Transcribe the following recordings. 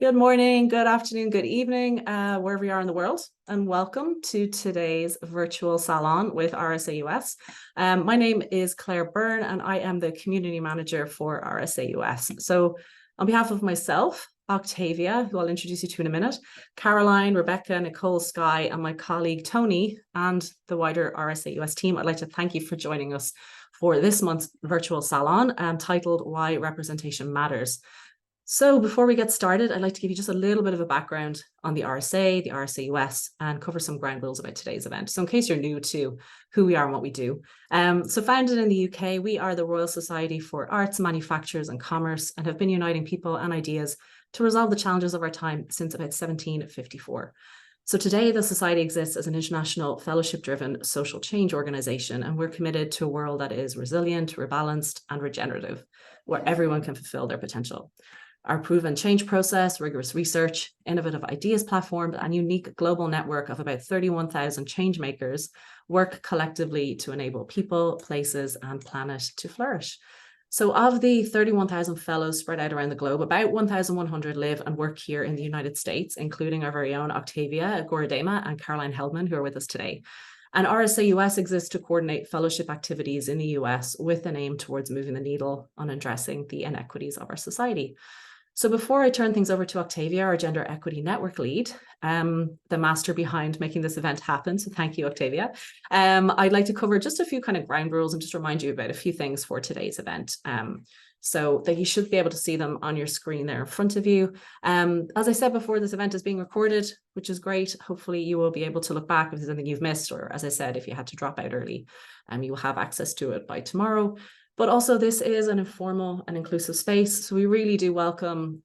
Good morning, good afternoon, good evening, wherever you are in the world, and welcome to today's virtual salon with RSA US. My name is Claire Byrne, and I am the community manager for RSA US. So on behalf of myself, Octavia, who I'll introduce you to in a minute, Caroline, Rebecca, Nicole, Sky, and my colleague Tony, and the wider RSA US team, I'd like to thank you for joining us for this month's virtual salon titled Why Representation Matters. So before we get started, I'd like to give you just a little bit of a background on the RSA, the RSA US, and cover some ground rules about today's event. So in case you're new to who we are and what we do. So founded in the UK, we are the Royal Society for Arts, Manufactures and Commerce, and have been uniting people and ideas to resolve the challenges of our time since about 1754. So today, the Society exists as an international fellowship-driven social change organization, and we're committed to a world that is resilient, rebalanced, and regenerative, where everyone can fulfill their potential. Our proven change process, rigorous research, innovative ideas platform, and unique global network of about 31,000 change makers work collectively to enable people, places, and planet to flourish. So of the 31,000 fellows spread out around the globe, about 1,100 live and work here in the United States, including our very own Octavia Goredema and Caroline Heldman, who are with us today. And RSA US exists to coordinate fellowship activities in the US with an aim towards moving the needle on addressing the inequities of our society. So before I turn things over to Octavia, our Gender Equity Network lead, the master behind making this event happen, so thank you, Octavia, I'd like to cover just a few kind of ground rules and just remind you about a few things for today's event. So that you should be able to see them on your screen there in front of you. As I said before, this event is being recorded, which is great. Hopefully you will be able to look back if there's anything you've missed, or as I said, if you had to drop out early, you will have access to it by tomorrow. But also this is an informal and inclusive space. So we really do welcome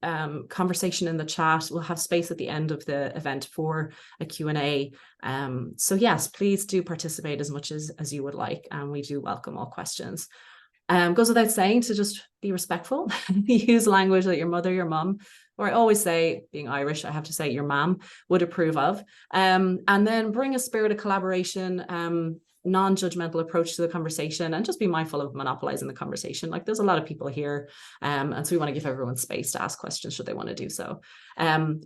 conversation in the chat. We'll have space at the end of the event for a Q&A. So yes, please do participate as much as you would like. And we do welcome all questions. Goes without saying to just be respectful. Use language that your mother, your mum, or I always say, being Irish, I have to say your mom would approve of. And then bring a spirit of collaboration, non-judgmental approach to the conversation, and just be mindful of monopolizing the conversation. Like there's a lot of people here, and so we want to give everyone space to ask questions should they want to do so.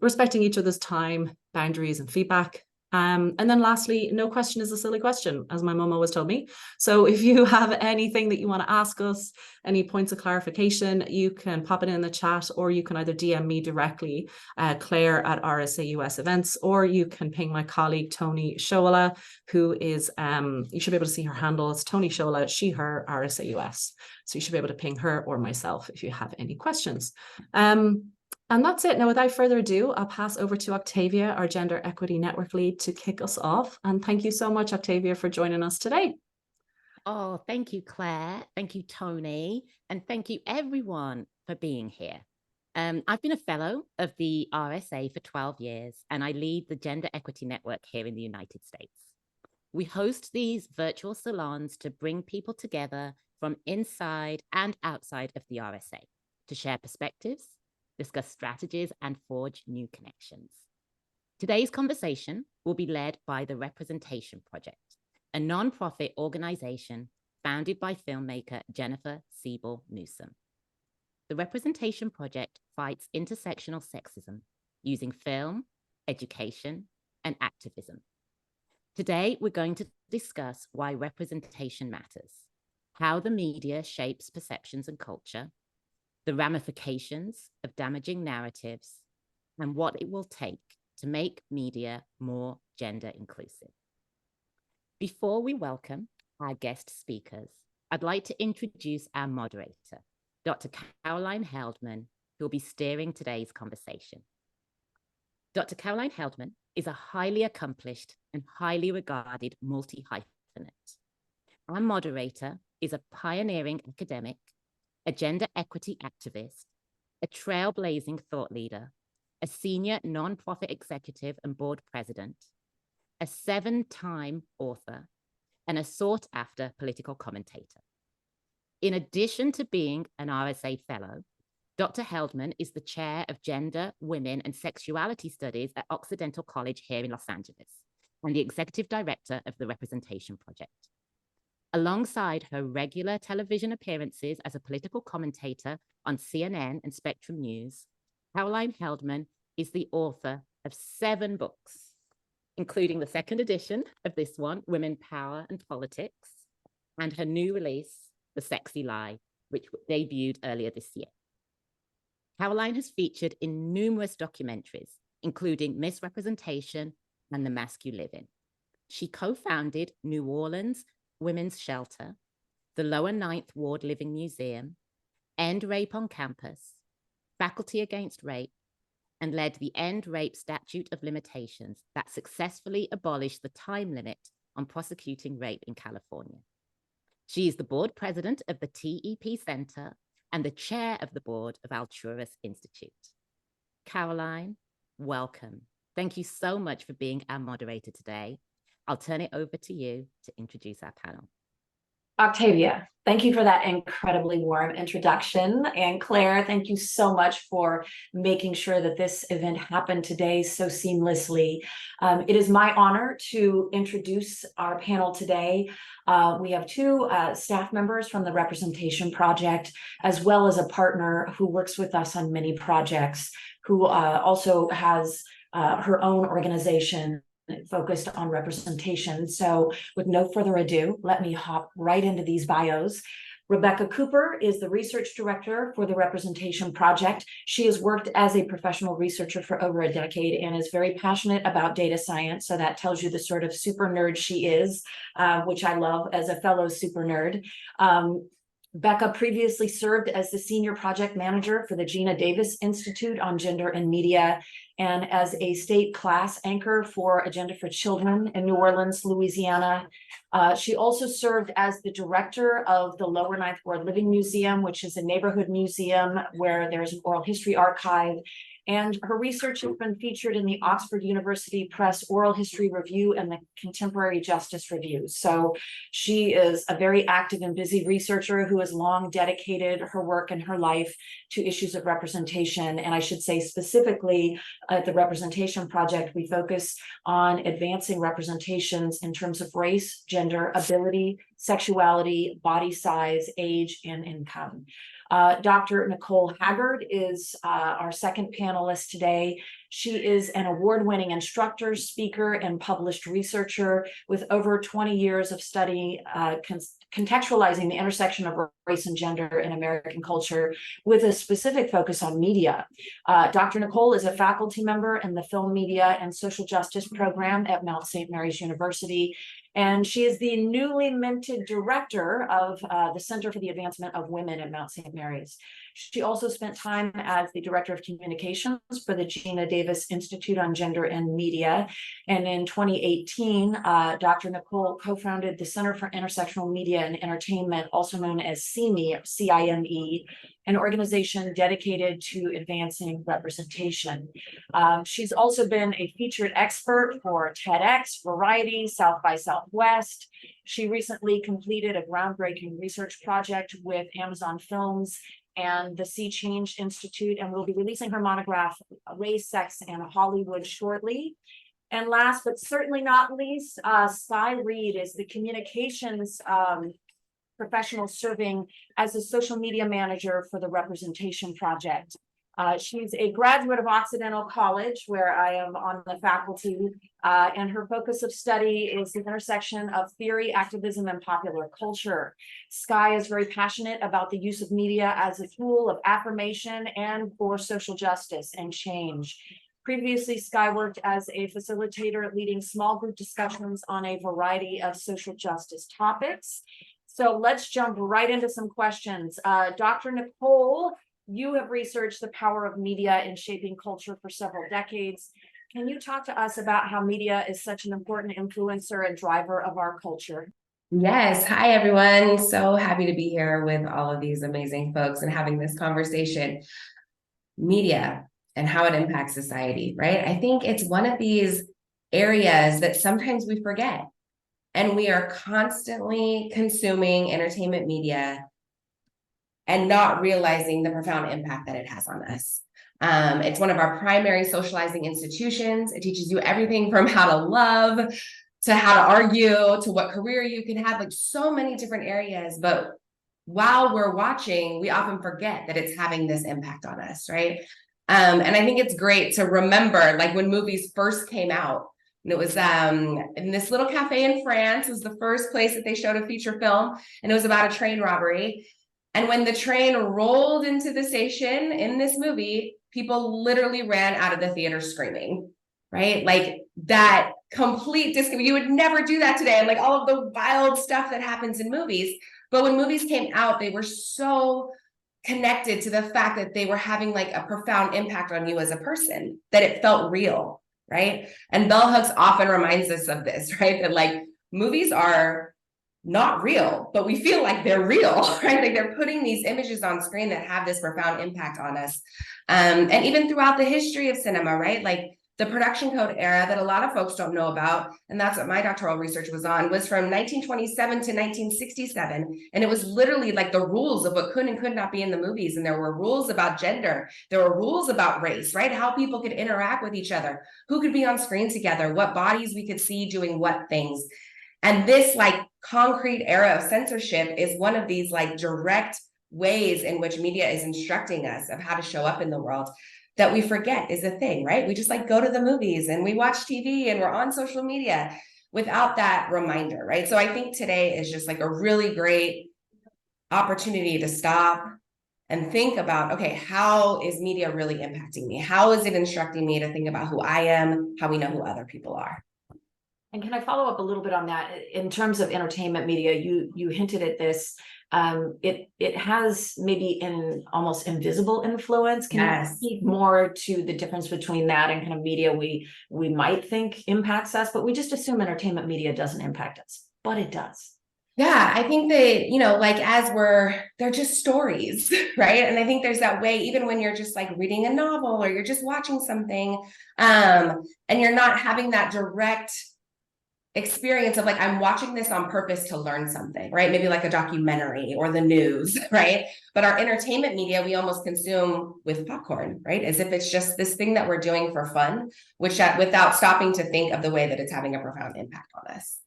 Respecting each other's time, boundaries, and feedback. And then lastly, no question is a silly question, as my mum always told me. So if you have anything that you want to ask us, any points of clarification, you can pop it in the chat, or you can either DM me directly, Claire at RSA US Events, or you can ping my colleague, Tony Shola, who is, you should be able to see her handle. It's Tony Shola, she, her, RSA US. So you should be able to ping her or myself if you have any questions. And that's it. Now, without further ado, I'll pass over to Octavia, our Gender Equity Network lead, to kick us off. And thank you so much, Octavia, for joining us today. Oh, thank you, Claire. Thank you, Tony. And thank you, everyone, for being here. I've been a fellow of the RSA for 12 years, and I lead the Gender Equity Network here in the United States. We host these virtual salons to bring people together from inside and outside of the RSA to share perspectives, discuss strategies, and forge new connections. Today's conversation will be led by the Representation Project, a nonprofit organization founded by filmmaker Jennifer Siebel Newsom. The Representation Project fights intersectional sexism using film, education, and activism. Today, we're going to discuss why representation matters, how the media shapes perceptions and culture, the ramifications of damaging narratives, and what it will take to make media more gender inclusive. Before we welcome our guest speakers, I'd like to introduce our moderator, Dr. Caroline Heldman, who will be steering today's conversation. Dr. Caroline Heldman is a highly accomplished and highly regarded multi-hyphenate. Our moderator is a pioneering academic, a gender equity activist, a trailblazing thought leader, a senior nonprofit executive and board president, a 7-time author, and a sought-after political commentator. In addition to being an RSA Fellow, Dr. Heldman is the chair of Gender, Women, and Sexuality Studies at Occidental College here in Los Angeles, and the executive director of the Representation Project. Alongside her regular television appearances as a political commentator on CNN and Spectrum News, Caroline Heldman is the author of 7 books, including the second edition of this one, Women, Power and Politics, and her new release, The Sexy Lie, which debuted earlier this year. Caroline has featured in numerous documentaries, including Misrepresentation and The Mask You Live In. She co-founded New Orleans Women's Shelter, the Lower Ninth Ward Living Museum, End Rape on Campus, Faculty Against Rape, and led the End Rape Statute of Limitations that successfully abolished the time limit on prosecuting rape in California. She is the board president of the TEP Center and the chair of the board of Alturas Institute. Caroline, welcome. Thank you so much for being our moderator today. I'll turn it over to you to introduce our panel. Octavia, thank you for that incredibly warm introduction. And Claire, thank you so much for making sure that this event happened today so seamlessly. It is my honor to introduce our panel today. We have 2 staff members from the Representation Project, as well as a partner who works with us on many projects, who also has her own organization focused on representation. So with no further ado, let me hop right into these bios. Rebecca Cooper is the research director for the Representation Project. She has worked as a professional researcher for over a decade and is very passionate about data science. So that tells you the sort of super nerd she is, which I love as a fellow super nerd. Becca previously served as the senior project manager for the Gina Davis Institute on Gender and Media, and as a state class anchor for Agenda for Children in New Orleans, Louisiana. She also served as the director of the Lower Ninth Ward Living Museum, which is a neighborhood museum where there's an oral history archive. And her research has been featured in the Oxford University Press Oral History Review and the Contemporary Justice Review. So she is a very active and busy researcher who has long dedicated her work and her life to issues of representation. And I should say specifically at the Representation Project, we focus on advancing representations in terms of race, gender, ability, sexuality, body size, age, and income. Dr. Nicole Haggard is our second panelist today. She is an award-winning instructor, speaker, and published researcher with over 20 years of study contextualizing the intersection of race and gender in American culture with a specific focus on media. Dr. Nicole is a faculty member in the Film, Media, and Social Justice program at Mount St. Mary's University. And she is the newly minted director of the Center for the Advancement of Women at Mount St. Mary's. She also spent time as the director of communications for the Gina Davis Institute on Gender and Media. And in 2018, Dr. Nicole co-founded the Center for Intersectional Media and Entertainment, also known as CIME, C-I-M-E, an organization dedicated to advancing representation. She's also been a featured expert for TEDx, Variety, South by Southwest. She recently completed a groundbreaking research project with Amazon Films and the Sea Change Institute, and will be releasing her monograph, Race, Sex, and Hollywood shortly. And last, but certainly not least, Sky Reed is the communications professional serving as a social media manager for the Representation Project. She's a graduate of Occidental College, where I am on the faculty, and her focus of study is the intersection of theory, activism, and popular culture. Sky is very passionate about the use of media as a tool of affirmation and for social justice and change. Previously, Sky worked as a facilitator leading small group discussions on a variety of social justice topics. So let's jump right into some questions. Dr. Nicole, you have researched the power of media in shaping culture for several decades. Can you talk to us about how media is such an important influencer and driver of our culture? Yes. Hi, everyone. So happy to be here with all of these amazing folks and having this conversation. Media and how it impacts society, right? I think it's one of these areas that sometimes we forget. And we are constantly consuming entertainment media and not realizing the profound impact that it has on us. It's one of our primary socializing institutions. It teaches you everything from how to love, to how to argue, to what career you can have, like so many different areas. But while we're watching, we often forget that it's having this impact on us, right? And I think it's great to remember, like when movies first came out, and it was in this little cafe in France, was the first place that they showed a feature film, and it was about a train robbery. And when the train rolled into the station in this movie, people literally ran out of the theater screaming, right? Like that complete disconnect. You would never do that today, and like all of the wild stuff that happens in movies. But when movies came out, they were so connected to the fact that they were having like a profound impact on you as a person, that it felt real, right? And bell hooks often reminds us of this, right? That like movies are not real, but we feel like they're real, right? Like they're putting these images on screen that have this profound impact on us. And even throughout the history of cinema, right? Like the production code era that a lot of folks don't know about, and that's what my doctoral research was on, was from 1927 to 1967. And it was literally like the rules of what could and could not be in the movies. And there were rules about gender. There were rules about race, right? How people could interact with each other, who could be on screen together, what bodies we could see doing what things. And this like concrete era of censorship is one of these like direct ways in which media is instructing us of how to show up in the world that we forget is a thing, right? We just like go to the movies and we watch TV and we're on social media without that reminder, right? So I think today is just like a really great opportunity to stop and think about, okay, how is media really impacting me? How is it instructing me to think about who I am, how we know who other people are? And can I follow up a little bit on that? In terms of entertainment media, you hinted at this. It has maybe an almost invisible influence. Can you speak more to the difference between that and kind of media we might think impacts us, but we just assume entertainment media doesn't impact us, but it does. Yeah, I think that, you know, like they're just stories, right? And I think there's that way, even when you're just like reading a novel or you're just watching something, and you're not having that direct experience of like, I'm watching this on purpose to learn something, right? Maybe like a documentary or the news, right? But our entertainment media, we almost consume with popcorn, right? As if it's just this thing that we're doing for fun, which without stopping to think of the way that it's having a profound impact on us.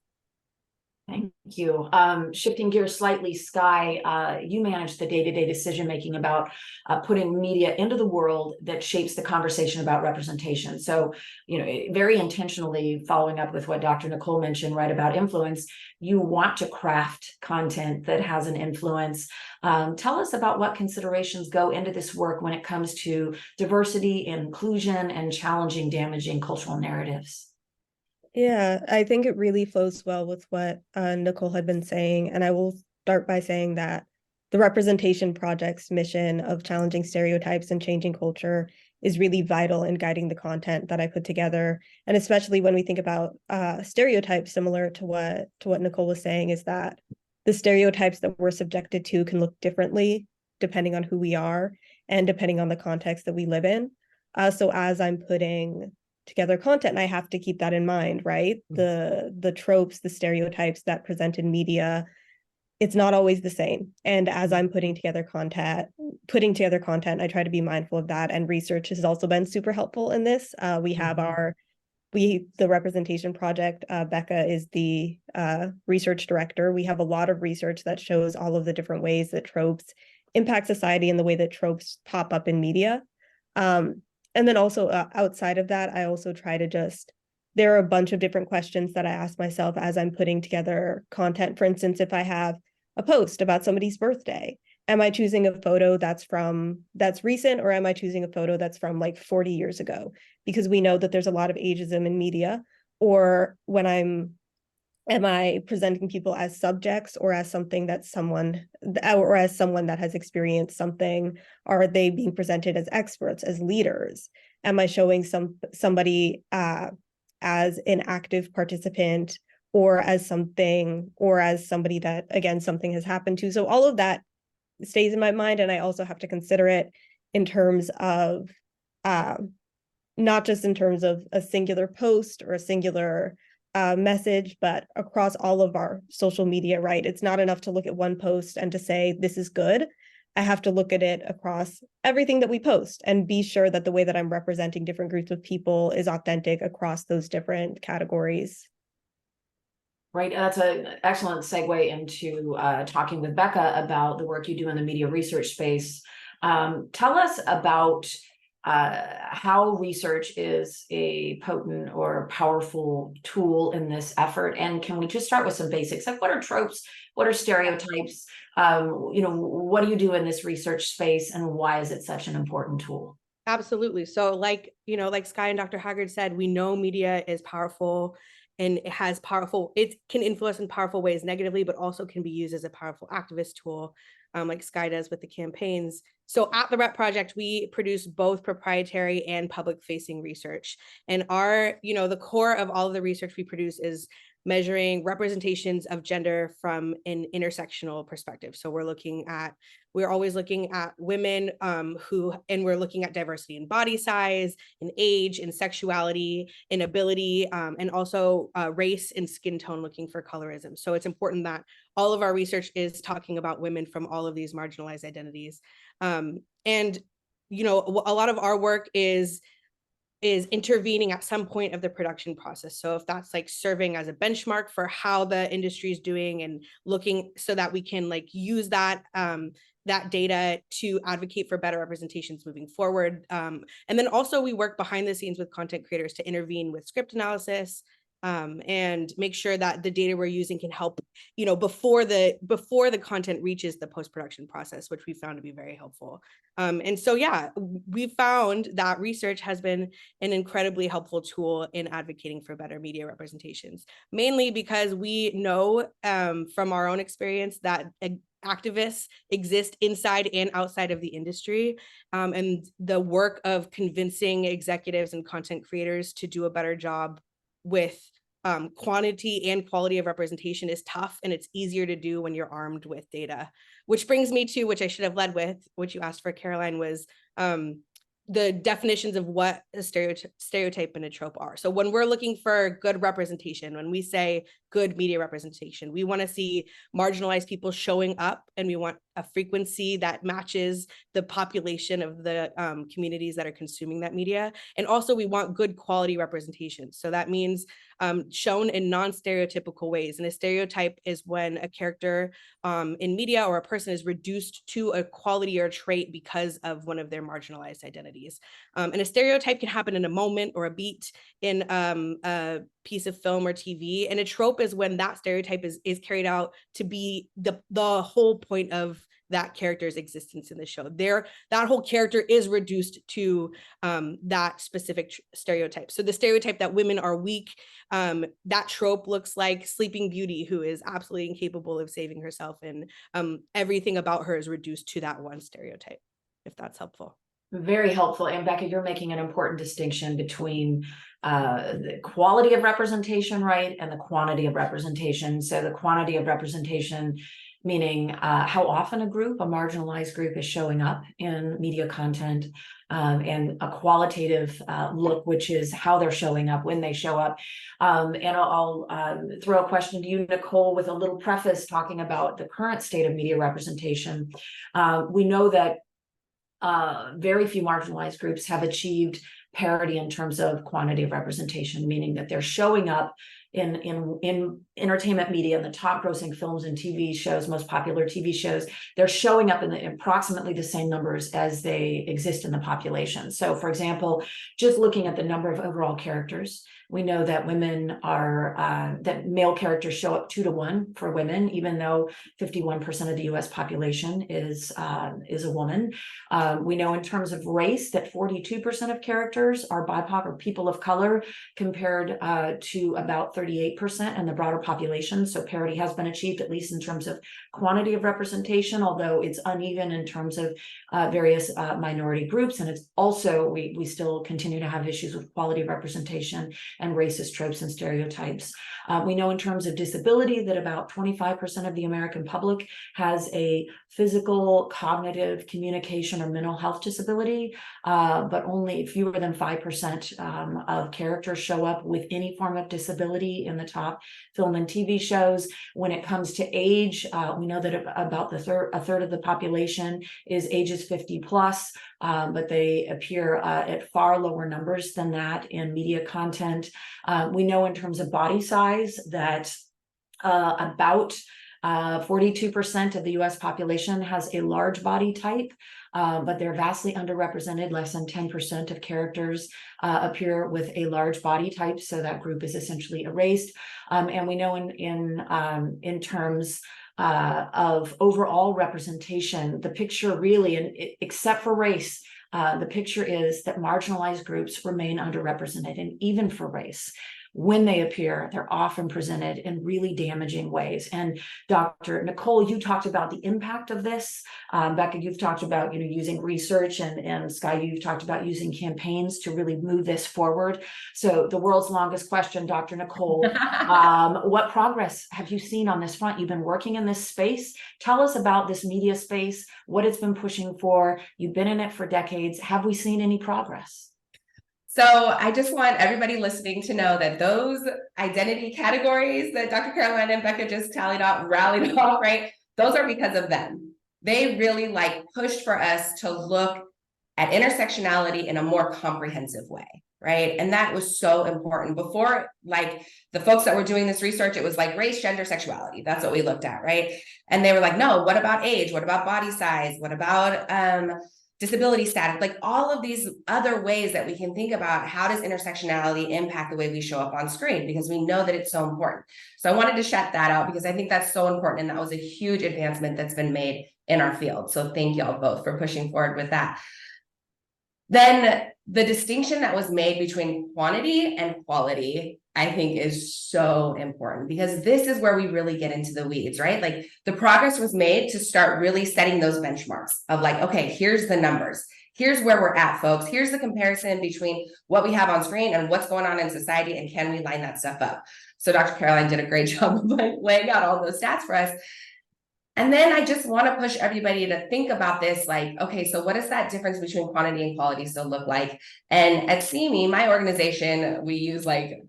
Thank you. Shifting gears slightly, Sky, you manage the day-to-day decision-making about putting media into the world that shapes the conversation about representation. So, you know, very intentionally following up with what Dr. Nicole mentioned, right, about influence, you want to craft content that has an influence. Tell us about what considerations go into this work when it comes to diversity, inclusion, and challenging damaging cultural narratives. Yeah, I think it really flows well with what Nicole had been saying. And I will start by saying that the Representation Project's mission of challenging stereotypes and changing culture is really vital in guiding the content that I put together. And especially when we think about stereotypes, similar to what Nicole was saying, is that the stereotypes that we're subjected to can look differently depending on who we are and depending on the context that we live in. So as I'm putting together content, and I have to keep that in mind, right? The tropes, the stereotypes that present in media, it's not always the same. And as I'm putting together content, I try to be mindful of that. And research has also been super helpful in this. We have the Representation Project. Becca is the research director. We have a lot of research that shows all of the different ways that tropes impact society and the way that tropes pop up in media. And then also outside of that, I also try to there are a bunch of different questions that I ask myself as I'm putting together content. For instance, if I have a post about somebody's birthday, am I choosing a photo that's recent, or am I choosing a photo that's from like 40 years ago? Because we know that there's a lot of ageism in media. Or am I presenting people as subjects or as something that someone that has experienced something? Are they being presented as experts, as leaders? Am I showing somebody as an active participant, or as somebody that, again, something has happened to? So all of that stays in my mind, and I also have to consider it in terms of not just in terms of a singular post or a singular message, but across all of our social media, right? It's not enough to look at one post and to say, this is good. I have to look at it across everything that we post and be sure that the way that I'm representing different groups of people is authentic across those different categories. Right, that's an excellent segue into talking with Becca about the work you do in the media research space. Tell us about how research is a potent or powerful tool in this effort. And can we just start with some basics? Like, what are tropes? What are stereotypes? What do you do in this research space, and why is it such an important tool? Absolutely. So like Skye and Dr. Haggard said, we know media is powerful and it can influence in powerful ways negatively, but also can be used as a powerful activist tool, like Skye does with the campaigns. So at the REP Project, we produce both proprietary and public facing research. And the core of all of the research we produce is measuring representations of gender from an intersectional perspective. So we're always looking at women and we're looking at diversity in body size, in age, in sexuality, in ability, and also race and skin tone, looking for colorism. So it's important that all of our research is talking about women from all of these marginalized identities. And a lot of our work is intervening at some point of the production process. So if that's like serving as a benchmark for how the industry is doing and looking so that we can like use that data to advocate for better representations moving forward. And then also we work behind the scenes with content creators to intervene with script analysis, and make sure that the data we're using can help, before the content reaches the post-production process, which we found to be very helpful. And so, we found that research has been an incredibly helpful tool in advocating for better media representations, mainly because we know from our own experience that activists exist inside and outside of the industry. And the work of convincing executives and content creators to do a better job with quantity and quality of representation is tough, and it's easier to do when you're armed with data. Which brings me to, which I should have led with, which you asked for, Caroline, was the definitions of what a stereotype and a trope are. So when we're looking for good representation, when we say good media representation, we want to see marginalized people showing up, and we want a frequency that matches the population of the communities that are consuming that media. And also we want good quality representation. So that means shown in non-stereotypical ways. And a stereotype is when a character in media or a person is reduced to a quality or a trait because of one of their marginalized identities. And a stereotype can happen in a moment or a beat in a piece of film or TV. And a trope is when that stereotype is carried out to be the whole point of that character's existence in the show. That whole character is reduced to that specific stereotype. So the stereotype that women are weak, that trope looks like Sleeping Beauty, who is absolutely incapable of saving herself, and everything about her is reduced to that one stereotype, if that's helpful. Very helpful. And Becca, you're making an important distinction between the quality of representation, right, and the quantity of representation. So the quantity of representation, meaning how often a marginalized group is showing up in media content, and a qualitative look, which is how they're showing up, when they show up. And I'll throw a question to you, Nicole, with a little preface talking about the current state of media representation. We know that very few marginalized groups have achieved parity in terms of quantity of representation, meaning that they're showing up in entertainment media, in the top grossing films and TV shows, most popular TV shows. They're showing up in approximately the same numbers as they exist in the population. So for example, just looking at the number of overall characters, we know that that male characters show up 2 to 1 for women, even though 51% of the US population is a woman. We know in terms of race that 42% of characters are BIPOC or people of color, compared to about 38% in the broader population. So parity has been achieved, at least in terms of quantity of representation, although it's uneven in terms of various minority groups. And it's also, we still continue to have issues with quality of representation and racist tropes and stereotypes. We know in terms of disability that about 25% of the American public has a physical, cognitive, communication, or mental health disability, but only fewer than 5% of characters show up with any form of disability in the top film and TV shows. When it comes to age, we know that about a third of the population is ages 50 plus, but they appear at far lower numbers than that in media content. We know in terms of body size that about 42% of the US population has a large body type, but they're vastly underrepresented. Less than 10% of characters appear with a large body type, so that group is essentially erased. And we know in terms of overall representation, the picture really, and except for race, the picture is that marginalized groups remain underrepresented, and even for race. When they appear, they're often presented in really damaging ways. And Dr. Nicole, you talked about the impact of this. Becca, you've talked about using research, and Sky, you've talked about using campaigns to really move this forward. So the world's longest question, Dr. Nicole, what progress have you seen on this front? You've been working in this space. Tell us about this media space, what it's been pushing for. You've been in it for decades. Have we seen any progress? So I just want everybody listening to know that those identity categories that Dr. Caroline and Becca just rallied off, right? Those are because of them. They really pushed for us to look at intersectionality in a more comprehensive way, right? And that was so important. Before, the folks that were doing this research, it was race, gender, sexuality. That's what we looked at, right? And they were like, no, what about age? What about body size? What about disability status, all of these other ways that we can think about how does intersectionality impact the way we show up on screen, because we know that it's so important. So I wanted to shout that out because I think that's so important. And that was a huge advancement that's been made in our field. So thank y'all both for pushing forward with that. Then the distinction that was made between quantity and quality, I think, is so important, because this is where we really get into the weeds, right? The progress was made to start really setting those benchmarks of okay, here's the numbers. Here's where we're at, folks. Here's the comparison between what we have on screen and what's going on in society, and can we line that stuff up? So Dr. Caroline did a great job of laying out all those stats for us. And then I just want to push everybody to think about this, okay, so what does that difference between quantity and quality still look like? And at CME, my organization, we use a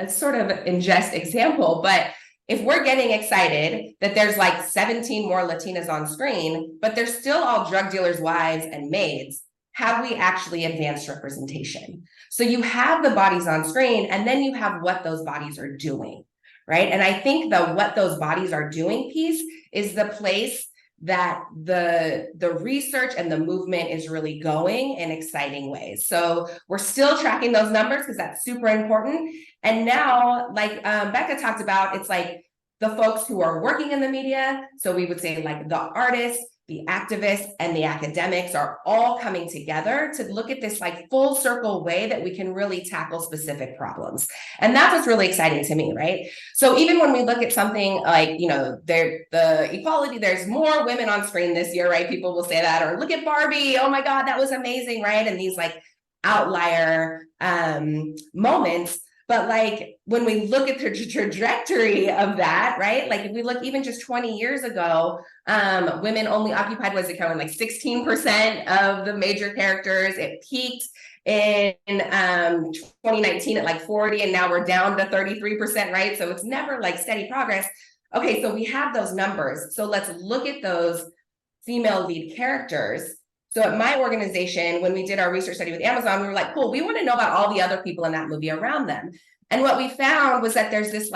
sort of ingest example, but if we're getting excited that there's 17 more Latinas on screen, but they're still all drug dealers' wives and maids, have we actually advanced representation? So you have the bodies on screen, and then you have what those bodies are doing. Right. And I think the what those bodies are doing piece is the place that the research and the movement is really going in exciting ways. So we're still tracking those numbers because that's super important. And now, Becca talked about, it's the folks who are working in the media. So we would say the artists, the activists, and the academics are all coming together to look at this full circle way that we can really tackle specific problems. And that's what's really exciting to me, right? So even when we look at something the equality, there's more women on screen this year, right? People will say that, or look at Barbie, oh my God, that was amazing, right? And these outlier moments. But when we look at the trajectory of that, right? If we look even just 20 years ago, women only occupied, was it kind of 16% of the major characters. It peaked in 2019 at 40, and now we're down to 33%, right? So it's never steady progress. Okay, so we have those numbers. So let's look at those female lead characters. So at my organization, when we did our research study with Amazon, we were cool, we want to know about all the other people in that movie around them. And what we found was that there's this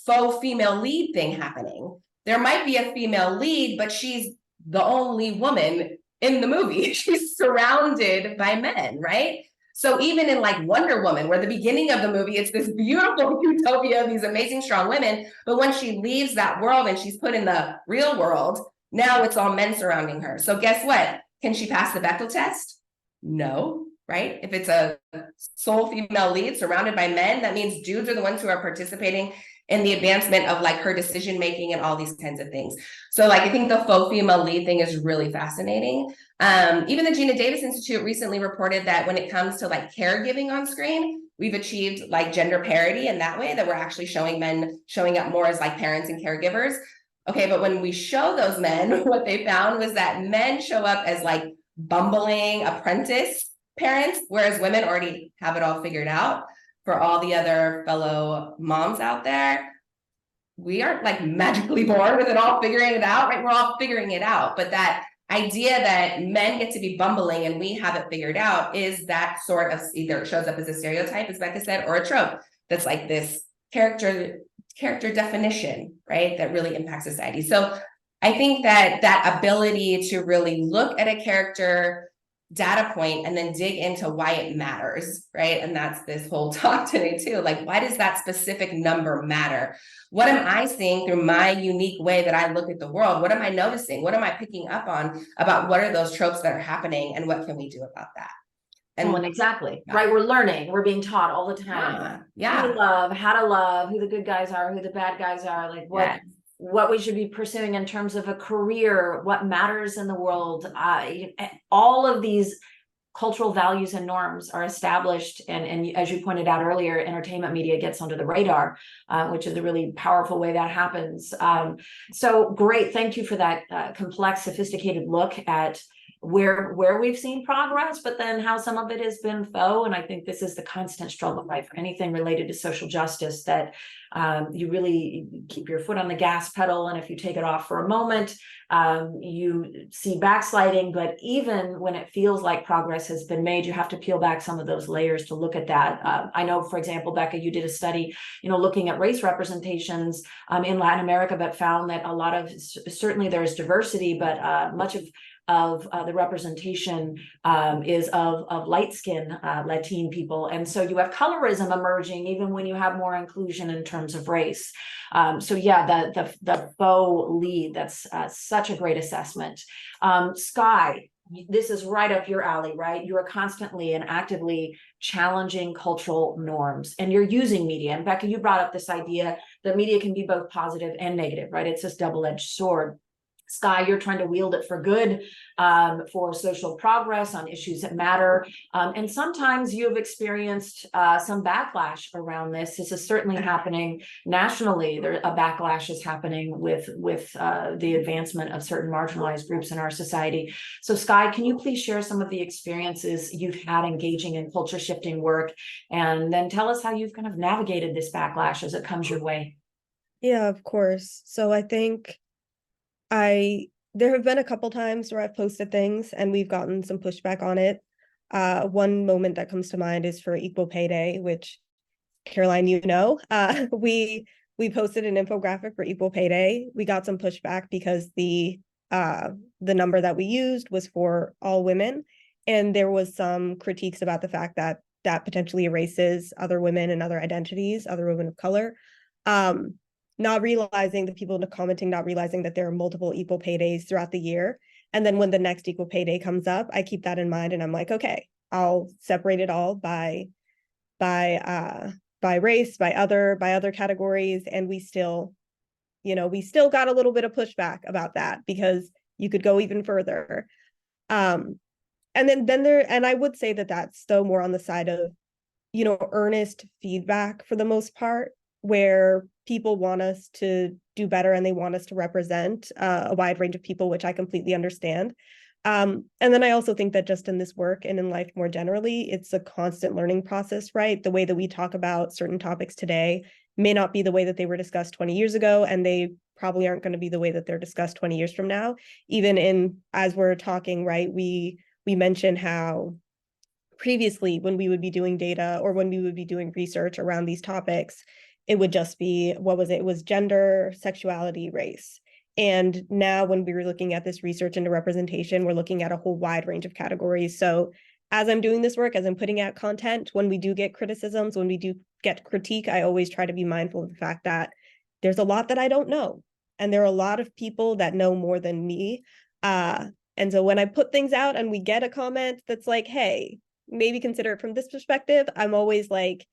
faux female lead thing happening. There might be a female lead, but she's the only woman in the movie. She's surrounded by men, right? So even in Wonder Woman, where the beginning of the movie, it's this beautiful utopia of these amazing, strong women. But when she leaves that world and she's put in the real world, now it's all men surrounding her. So guess what? Can she pass the Bechdel test? No, right? If it's a sole female lead surrounded by men, that means dudes are the ones who are participating in the advancement of her decision-making and all these kinds of things. So I think the faux female lead thing is really fascinating. Even the Gina Davis Institute recently reported that when it comes to caregiving on screen, we've achieved gender parity in that way, that we're actually showing men showing up more as parents and caregivers. Okay, but when we show those men, what they found was that men show up as bumbling apprentice parents, whereas women already have it all figured out. For all the other fellow moms out there, we aren't magically born with it all figuring it out, right? We're all figuring it out. But that idea that men get to be bumbling and we have it figured out is that sort of either shows up as a stereotype, as Becca said, or a trope that's this character character definition, right, that really impacts society. So I think that that ability to really look at a character data point and then dig into why it matters, right? And that's this whole talk today too. Like, why does that specific number matter? What am I seeing through my unique way that I look at the world? What am I noticing? What am I picking up on about what are those tropes that are happening and what can we do about that? And exactly, right? We're learning, we're being taught all the time. Yeah. Who to love, who the good guys are, who the bad guys are, like what we should be pursuing in terms of a career, what matters in the world. All of these cultural values and norms are established, and as you pointed out earlier, entertainment media gets under the radar, which is a really powerful way that happens. So great, thank you for that complex, sophisticated look at where we've seen progress, but then how some of it has been faux. And I think this is the constant struggle, right, for anything related to social justice, that you really keep your foot on the gas pedal, and if you take it off for a moment, you see backsliding. But even when it feels like progress has been made, you have to peel back some of those layers to look at that. I know, for example, Becca, you did a study, looking at race representations in Latin America, but found that a lot of, certainly there's diversity, but much of the representation is of light-skinned Latin people. And so you have colorism emerging even when you have more inclusion in terms of race. So yeah, the faux lead, that's such a great assessment. Sky, this is right up your alley, right? You are constantly and actively challenging cultural norms, and you're using media. And Becca, you brought up this idea that media can be both positive and negative, right? It's this double-edged sword. Sky, you're trying to wield it for good, for social progress on issues that matter. And sometimes you've experienced some backlash around this. This is certainly happening nationally. A backlash is happening with the advancement of certain marginalized groups in our society. So Sky, can you please share some of the experiences you've had engaging in culture shifting work, and then tell us how you've kind of navigated this backlash as it comes your way? Yeah, of course. So I think there have been a couple times where I've posted things and we've gotten some pushback on it. One moment that comes to mind is for Equal Pay Day, which, Caroline, we posted an infographic for Equal Pay Day. We got some pushback because the number that we used was for all women, and there was some critiques about the fact that that potentially erases other women and other identities, other women of color. Not realizing, the people commenting, not realizing that there are multiple equal pay days throughout the year. And then when the next equal pay day comes up, I keep that in mind, and I'm like, okay, I'll separate it all by race, by other categories. And we still got a little bit of pushback about that, because you could go even further. And I would say that that's still more on the side of, earnest feedback for the most part, where people want us to do better and they want us to represent a wide range of people, which I completely understand. And then I also think that just in this work and in life more generally, it's a constant learning process, right? The way that we talk about certain topics today may not be the way that they were discussed 20 years ago, and they probably aren't going to be the way that they're discussed 20 years from now. Even as we're talking, right, we mentioned how previously when we would be doing data or when we would be doing research around these topics, it would just be, it was gender, sexuality, race. And now when we were looking at this research into representation, we're looking at a whole wide range of categories. So as I'm doing this work, as I'm putting out content, when we do get criticisms, when we do get critique, I always try to be mindful of the fact that there's a lot that I don't know. And there are a lot of people that know more than me. And so when I put things out and we get a comment that's like, hey, maybe consider it from this perspective, I'm always like,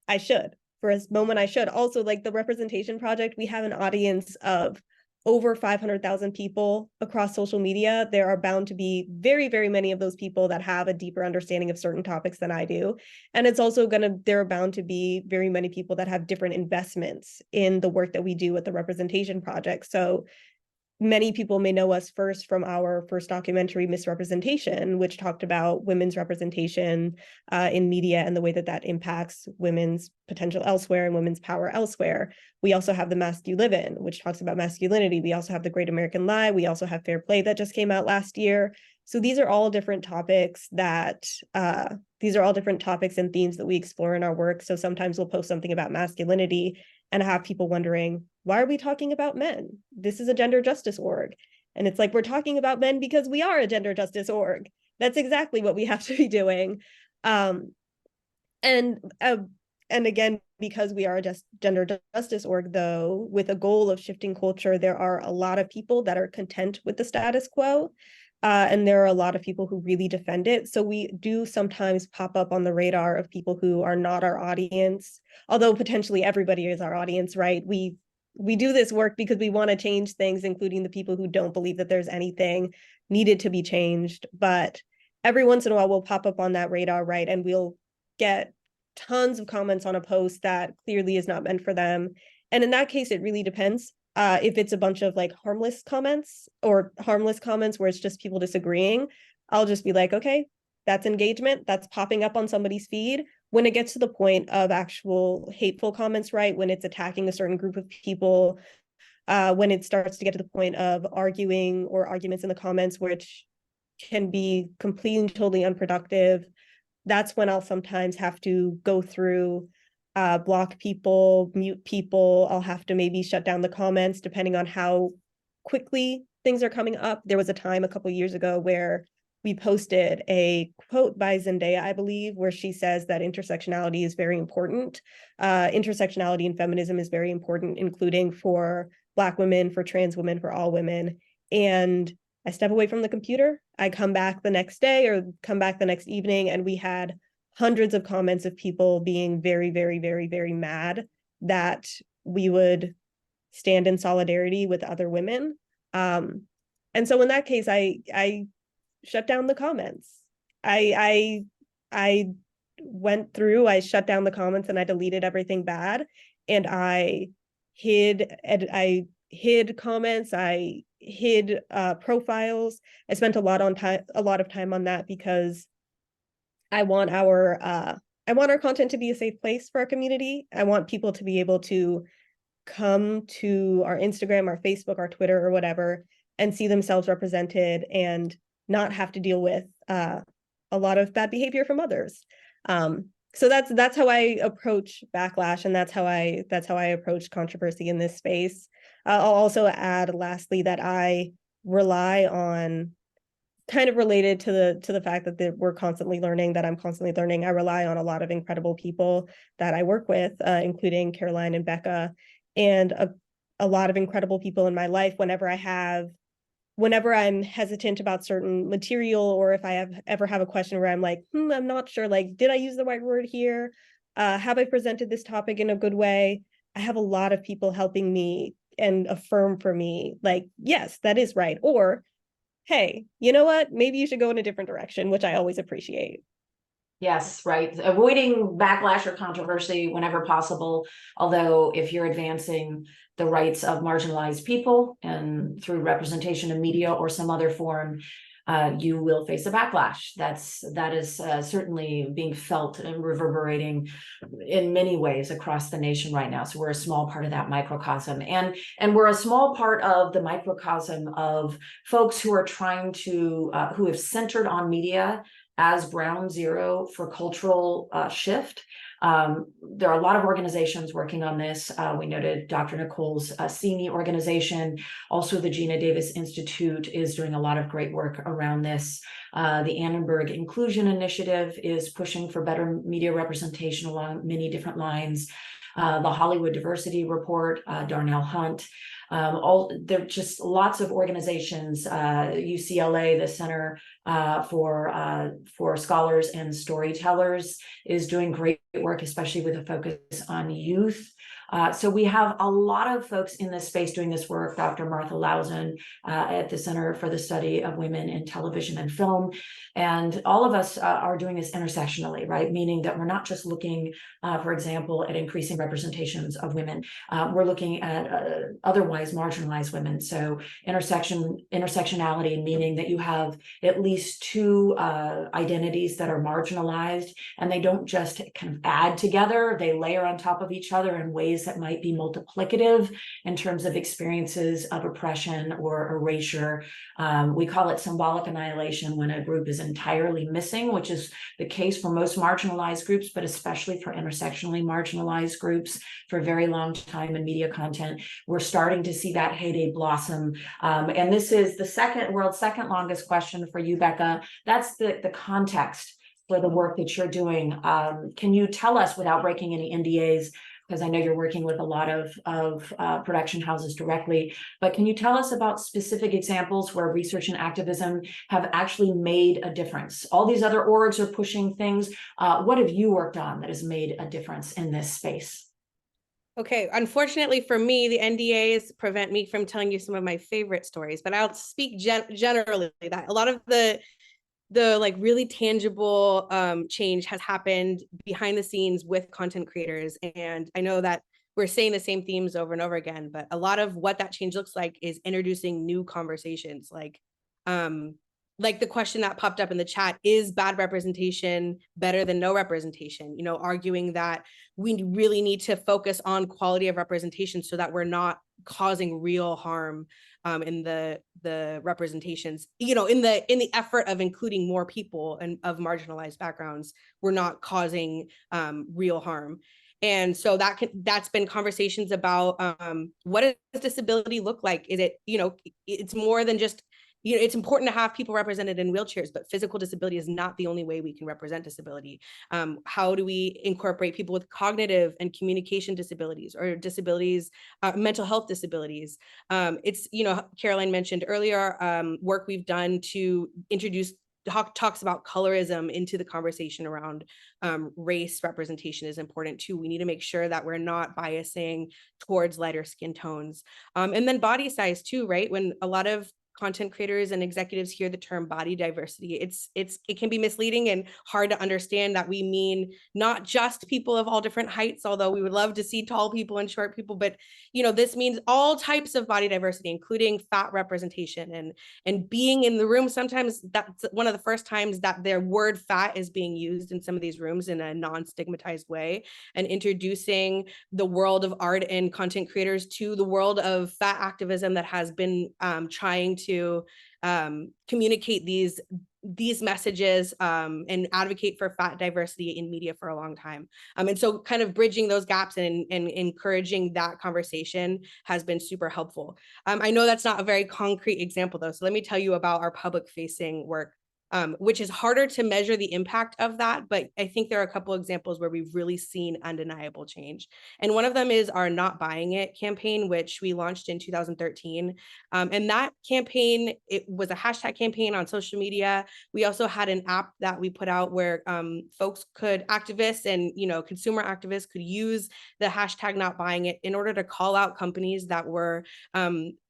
I should. For a moment, I should. Also, like the Representation Project, we have an audience of over 500,000 people across social media. There are bound to be very, very many of those people that have a deeper understanding of certain topics than I do. And it's also there are bound to be very many people that have different investments in the work that we do at the Representation Project. So many people may know us first from our first documentary, Misrepresentation, which talked about women's representation in media and the way that that impacts women's potential elsewhere and women's power elsewhere. We also have The Mask You Live In, which talks about masculinity. We also have The Great American Lie. We also have Fair Play that just came out last year. So these are all different topics and themes that we explore in our work. So sometimes we'll post something about masculinity and I have people wondering, why are we talking about men? This is a gender justice org. And it's like, we're talking about men because we are a gender justice org. That's exactly what we have to be doing. And again, because we are a gender justice org, though, with a goal of shifting culture, there are a lot of people that are content with the status quo. And there are a lot of people who really defend it. So we do sometimes pop up on the radar of people who are not our audience, although potentially everybody is our audience, right? We do this work because we want to change things, including the people who don't believe that there's anything needed to be changed. But every once in a while, we'll pop up on that radar, right? And we'll get tons of comments on a post that clearly is not meant for them. And in that case, it really depends. If it's a bunch of like harmless comments where it's just people disagreeing, I'll just be like, okay, that's engagement. That's popping up on somebody's feed. When it gets to the point of actual hateful comments, right? When it's attacking a certain group of people, when it starts to get to the point of arguing or arguments in the comments, which can be completely and totally unproductive, that's when I'll sometimes have to go through, block people, mute people. I'll have to maybe shut down the comments depending on how quickly things are coming up. There was a time a couple of years ago where we posted a quote by Zendaya, I believe, where she says that intersectionality is very important. Intersectionality and feminism is very important, including for Black women, for trans women, for all women. And I step away from the computer. I come back the next day or come back the next evening, and we had hundreds of comments of people being very, very, very, very mad that we would stand in solidarity with other women. And so in that case, I shut down the comments. I went through, I shut down the comments and I deleted everything bad. And I hid comments, I hid profiles. I spent a lot of time on that because I want our content to be a safe place for our community. I want people to be able to come to our Instagram, our Facebook, our Twitter, or whatever, and see themselves represented and not have to deal with a lot of bad behavior from others. So that's how I approach backlash, and that's how I approach controversy in this space. I'll also add, lastly, that I rely on, kind of related to the fact that we're constantly learning, that I'm constantly learning. I rely on a lot of incredible people that I work with, including Caroline and Becca, and a lot of incredible people in my life. Whenever I'm hesitant about certain material, or if I ever have a question where I'm like, I'm not sure, like, did I use the right word here? Have I presented this topic in a good way? I have a lot of people helping me and affirm for me, like, yes, that is right. Or, hey, you know what? Maybe you should go in a different direction, which I always appreciate. Yes, right. Avoiding backlash or controversy whenever possible. Although if you're advancing the rights of marginalized people and through representation in media or some other form, you will face a backlash. That is certainly being felt and reverberating in many ways across the nation right now. So we're a small part of that microcosm, and we're a small part of the microcosm of folks who are trying to who have centered on media as ground zero for cultural shift. There are a lot of organizations working on this. We noted Dr. Nicole's CME organization. Also, the Gina Davis Institute is doing a lot of great work around this. The Annenberg Inclusion Initiative is pushing for better media representation along many different lines. The Hollywood Diversity Report, Darnell Hunt. There are just lots of organizations. UCLA, the Center for Scholars and Storytellers, is doing great work, especially with a focus on youth. So we have a lot of folks in this space doing this work. Dr. Martha Lausen at the Center for the Study of Women in Television and Film. And all of us are doing this intersectionally, right? Meaning that we're not just looking, for example, at increasing representations of women. We're looking at otherwise marginalized women. So intersectionality, meaning that you have at least two identities that are marginalized, and they don't just kind of add together, they layer on top of each other in ways place that might be multiplicative in terms of experiences of oppression or erasure. We call it symbolic annihilation when a group is entirely missing, which is the case for most marginalized groups, but especially for intersectionally marginalized groups for a very long time in media content. We're starting to see that heyday blossom. And this is the world's second longest question for you, Becca. That's the context for the work that you're doing. Can you tell us, without breaking any NDAs, because I know you're working with a lot of production houses directly, but can you tell us about specific examples where research and activism have actually made a difference? All these other orgs are pushing things. What have you worked on that has made a difference in this space? Okay, unfortunately for me, the NDAs prevent me from telling you some of my favorite stories, but I'll speak generally that a lot of the like really tangible change has happened behind the scenes with content creators. And I know that we're saying the same themes over and over again, but a lot of what that change looks like is introducing new conversations, like the question that popped up in the chat, is bad representation better than no representation? You know, arguing that we really need to focus on quality of representation so that we're not causing real harm in the representations. You know, in the effort of including more people and of marginalized backgrounds, we're not causing real harm. And so that's been conversations about what does disability look like? Is it, you know, it's more than just, you know, it's important to have people represented in wheelchairs, but physical disability is not the only way we can represent disability. How do we incorporate people with cognitive and communication disabilities or disabilities, mental health disabilities? It's, you know, Caroline mentioned earlier, work we've done to introduce talks about colorism into the conversation around race representation is important too. We need to make sure that we're not biasing towards lighter skin tones. And then body size too, right? When a lot of content creators and executives hear the term body diversity, it can be misleading and hard to understand that we mean not just people of all different heights, although we would love to see tall people and short people, but you know, this means all types of body diversity, including fat representation and being in the room. Sometimes that's one of the first times that their word fat is being used in some of these rooms in a non-stigmatized way, and introducing the world of art and content creators to the world of fat activism that has been trying to communicate these messages and advocate for fat diversity in media for a long time. And so kind of bridging those gaps and encouraging that conversation has been super helpful. I know that's not a very concrete example though, so let me tell you about our public facing work. Which is harder to measure the impact of that, but I think there are a couple examples where we've really seen undeniable change. And one of them is our Not Buying It campaign, which we launched in 2013. And that campaign, it was a hashtag campaign on social media. We also had an app that we put out where activists and, you know, consumer activists could use the hashtag Not Buying It in order to call out companies that were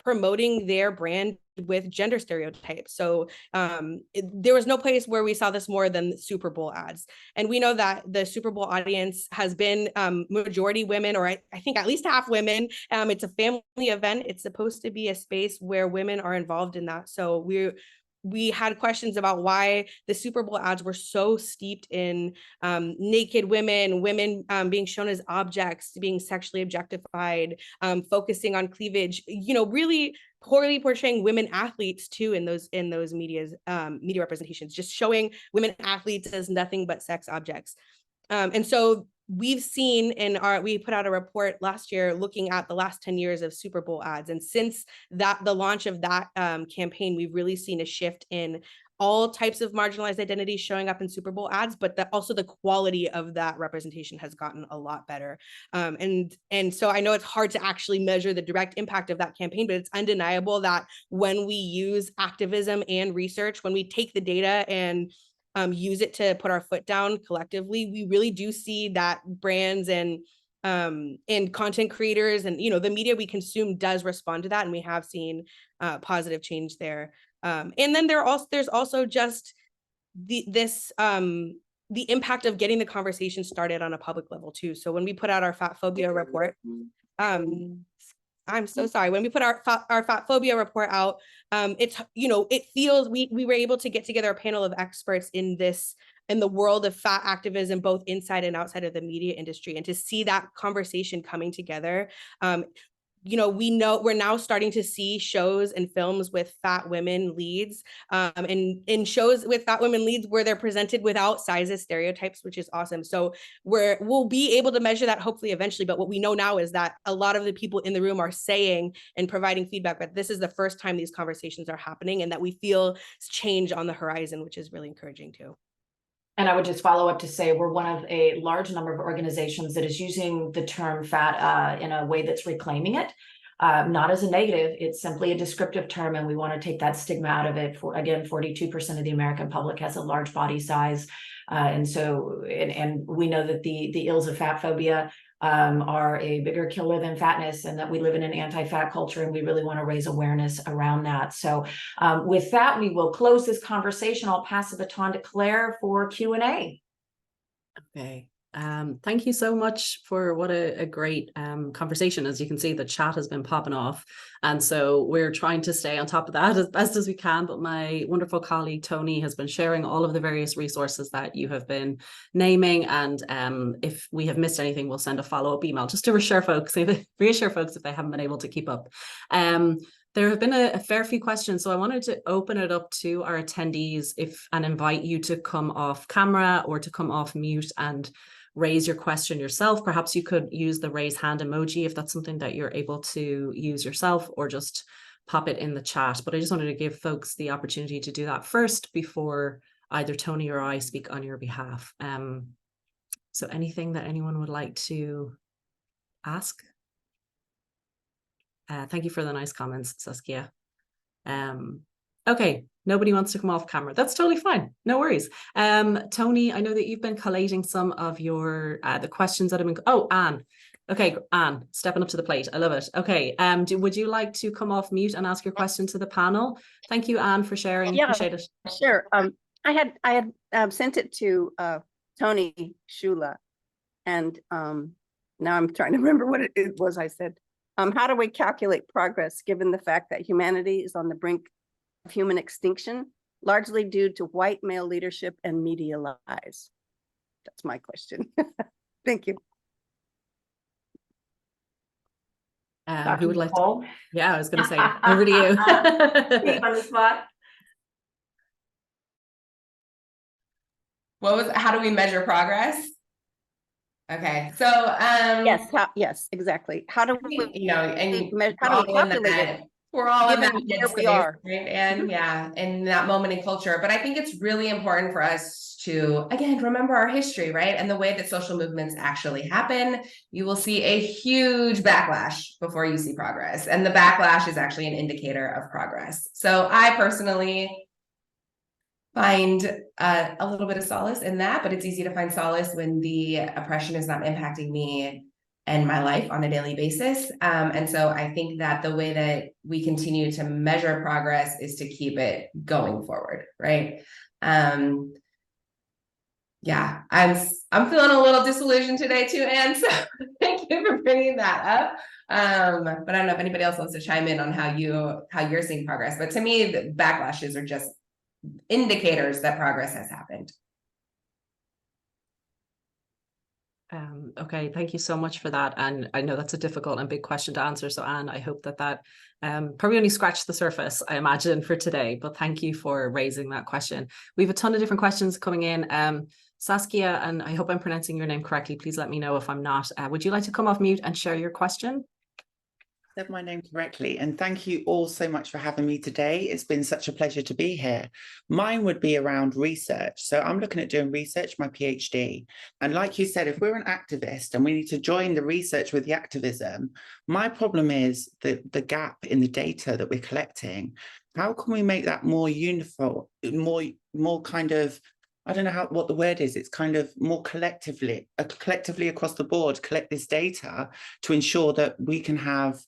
promoting their brand with gender stereotypes. So there was no place where we saw this more than Super Bowl ads. And we know that the Super Bowl audience has been majority women, or I think at least half women. It's a family event. It's supposed to be a space where women are involved in that. So we had questions about why the Super Bowl ads were so steeped in naked women being shown as objects, being sexually objectified, focusing on cleavage, you know, really poorly portraying women athletes too in those media representations, just showing women athletes as nothing but sex objects. And so we've seen we put out a report last year looking at the last 10 years of Super Bowl ads. And since the launch of that campaign, we've really seen a shift in all types of marginalized identities showing up in Super Bowl ads, but also the quality of that representation has gotten a lot better. And so I know it's hard to actually measure the direct impact of that campaign, but it's undeniable that when we use activism and research, when we take the data and use it to put our foot down collectively, we really do see that brands and content creators and, you know, the media we consume does respond to that, and we have seen positive change there. And then there's also just the impact of getting the conversation started on a public level too. So when we put out our fat phobia report, I'm so sorry. When we put our fat phobia report out, it's, you know, it feels we were able to get together a panel of experts in this in the world of fat activism, both inside and outside of the media industry, and to see that conversation coming together. You know, we're now starting to see shows and films with fat women leads, and in shows with fat women leads where they're presented without sizes stereotypes, which is awesome. So we'll be able to measure that hopefully eventually. But what we know now is that a lot of the people in the room are saying and providing feedback that this is the first time these conversations are happening, and that we feel change on the horizon, which is really encouraging too. And I would just follow up to say we're one of a large number of organizations that is using the term fat in a way that's reclaiming it, not as a negative. It's simply a descriptive term, and we want to take that stigma out of it. For again, 42% of the American public has a large body size, and we know that the ills of fat phobia are a bigger killer than fatness, and that we live in an anti-fat culture, and we really want to raise awareness around that. So with that, we will close this conversation. I'll pass the baton to Claire for Q&A. Okay. Thank you so much for what a great conversation. As you can see, the chat has been popping off. And so we're trying to stay on top of that as best as we can. But my wonderful colleague, Tony, has been sharing all of the various resources that you have been naming. And if we have missed anything, we'll send a follow-up email just to reassure folks if they haven't been able to keep up. There have been a fair few questions, so I wanted to open it up to our attendees and invite you to come off camera or to come off mute and raise your question yourself. Perhaps you could use the raise hand emoji if that's something that you're able to use yourself, or just pop it in the chat. But I just wanted to give folks the opportunity to do that first before either Tony or I speak on your behalf. So anything that anyone would like to ask? Thank you for the nice comments, Saskia. Okay, nobody wants to come off camera. That's totally fine. No worries. Tony, I know that you've been collating some of your the questions that have been. Oh, Anne. Okay, Anne, stepping up to the plate. I love it. Okay. Would you like to come off mute and ask your question to the panel? Thank you, Anne, for sharing. Yeah, appreciate it. Sure. I had sent it to Tony Shula, and now I'm trying to remember what it was I said. How do we calculate progress given the fact that humanity is on the brink of human extinction, largely due to white male leadership and media lies? That's my question. Thank you. Who would like Nicole? Yeah, I was going to say, over to you. On the spot. How do we measure progress? Okay, so yes, exactly. How do we, how do we calculate it? We're all in that where we are, right? And yeah, in that moment in culture. But I think it's really important for us to, again, remember our history, right? And the way that social movements actually happen. You will see a huge backlash before you see progress. And the backlash is actually an indicator of progress. So I personally find a little bit of solace in that, but it's easy to find solace when the oppression is not impacting me and my life on a daily basis. And so I think that the way that we continue to measure progress is to keep it going forward, right? Yeah, I'm feeling a little disillusioned today too, Anne, so thank you for bringing that up. But I don't know if anybody else wants to chime in on how you're seeing progress. But to me, the backlashes are just indicators that progress has happened. Okay, thank you so much for that. And I know that's a difficult and big question to answer. So Anne, I hope that probably only scratched the surface, I imagine, for today, but thank you for raising that question. We have a ton of different questions coming in. Saskia, and I hope I'm pronouncing your name correctly. Please let me know if I'm not. Would you like to come off mute and share your question? Said my name correctly, and thank you all so much for having me today. It's been such a pleasure to be here. Mine would be around research. So I'm looking at doing research, my PhD. And like you said, if we're an activist and we need to join the research with the activism, my problem is the gap in the data that we're collecting. How can we make that more uniform, more kind of, I don't know what the word is. It's kind of more collectively across the board, collect this data to ensure that we can have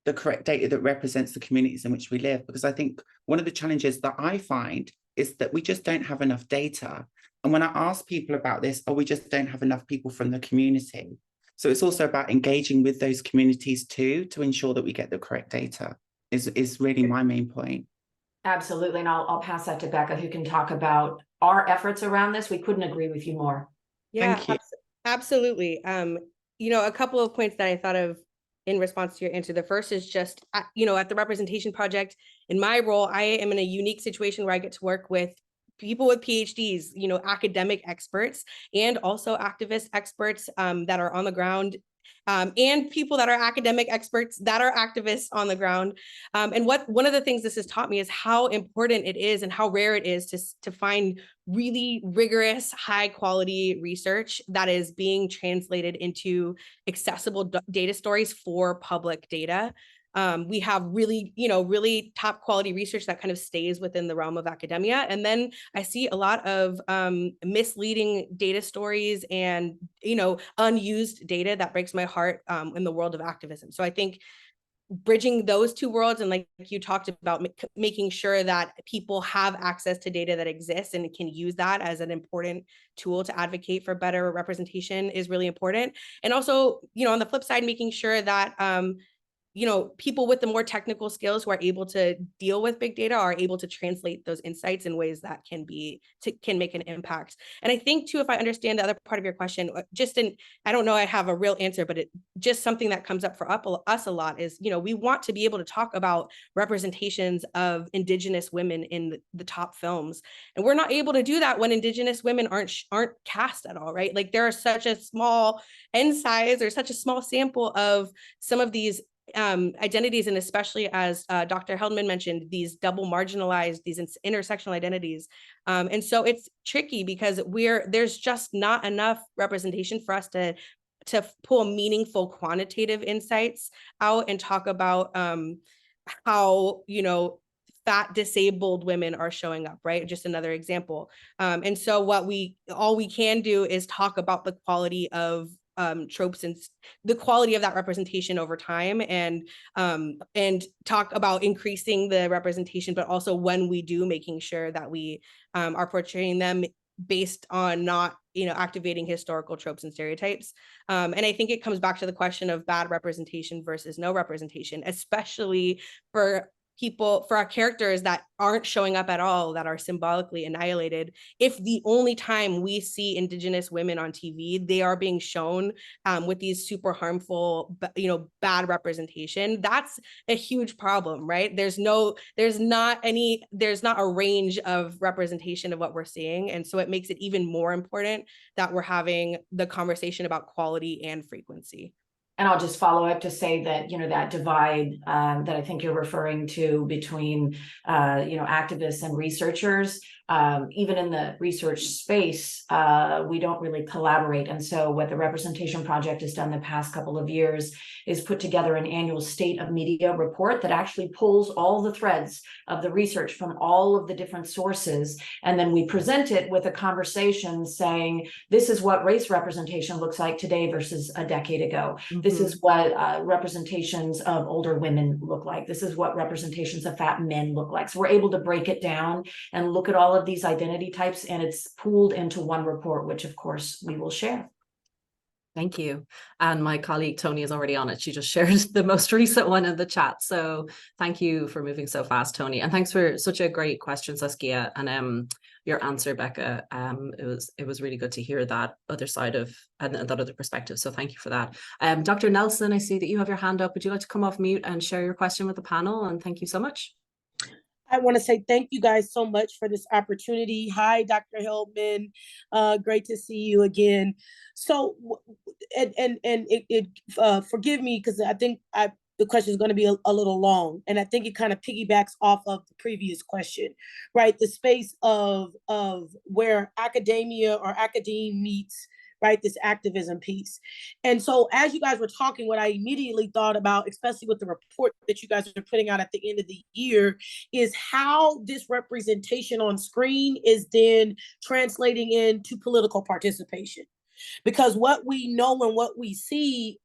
the correct data that represents the communities in which we live. Because I think one of the challenges that I find is that we just don't have enough data. And when I ask people about this, we just don't have enough people from the community. So it's also about engaging with those communities too, to ensure that we get the correct data is really my main point. Absolutely. And I'll pass that to Becca, who can talk about our efforts around this, we couldn't agree with you more. Yeah, Thank you. absolutely. You know, a couple of points that I thought of in response to your answer. The first is just, you know, at the Representation Project, in my role, I am in a unique situation where I get to work with people with PhDs, you know, academic experts, and also activist experts that are on the ground, and people that are academic experts that are activists on the ground. And one of the things this has taught me is how important it is and how rare it is to find really rigorous, high quality research that is being translated into accessible data stories for public data. We have really, you know, really top quality research that kind of stays within the realm of academia. And then I see a lot of misleading data stories and, you know, unused data that breaks my heart in the world of activism. So I think bridging those two worlds, and like you talked about, making sure that people have access to data that exists and can use that as an important tool to advocate for better representation is really important. And also, you know, on the flip side, making sure that you know, people with the more technical skills who are able to deal with big data are able to translate those insights in ways that can make an impact. And I think too, if I understand the other part of your question, I don't know I have a real answer, but just something that comes up for us a lot is, you know, we want to be able to talk about representations of Indigenous women in the top films. And we're not able to do that when Indigenous women aren't cast at all, right? Like there are such a small N size or such a small sample of some of these identities, and especially as Dr. Heldman mentioned, these double marginalized, these intersectional identities. And so it's tricky because there's just not enough representation for us to pull meaningful quantitative insights out and talk about how, you know, fat disabled women are showing up, right? Just another example. And so all we can do is talk about the quality of tropes and the quality of that representation over time, and talk about increasing the representation, but also when we do, making sure that we are portraying them based on not, you know, activating historical tropes and stereotypes. And I think it comes back to the question of bad representation versus no representation, especially for our characters that aren't showing up at all, that are symbolically annihilated. If the only time we see Indigenous women on TV, they are being shown with these super harmful, you know, bad representation, that's a huge problem, right? There's not a range of representation of what we're seeing. And so it makes it even more important that we're having the conversation about quality and frequency. And I'll just follow up to say that, you know, that divide that I think you're referring to between, you know, activists and researchers, even in the research space, we don't really collaborate. And so what the Representation Project has done the past couple of years is put together an annual State of Media report that actually pulls all the threads of the research from all of the different sources. And then we present it with a conversation saying, this is what race representation looks like today versus a decade ago. This is what representations of older women look like. This is what representations of fat men look like. So we're able to break it down and look at all of these identity types, and it's pooled into one report, which of course we will share. Thank you. And my colleague Tony is already on it. She just shared the most recent one in the chat. So thank you for moving so fast, Tony. And thanks for such a great question, Saskia. And your answer, Becca, it was really good to hear that other side of and that other perspective. So thank you for that. Dr. Nelson, I see that you have your hand up. Would you like to come off mute and share your question with the panel? And thank you so much. I want to say thank you guys so much for this opportunity. Hi, Dr. Heldman. Great to see you again. So, forgive me because I think the question is going to be a little long, and I think it kind of piggybacks off of the previous question, right? The space of where academia or academe meets, right, this activism piece. And so as you guys were talking, what I immediately thought about, especially with the report that you guys are putting out at the end of the year, is how this representation on screen is then translating into political participation. Because what we know and what we see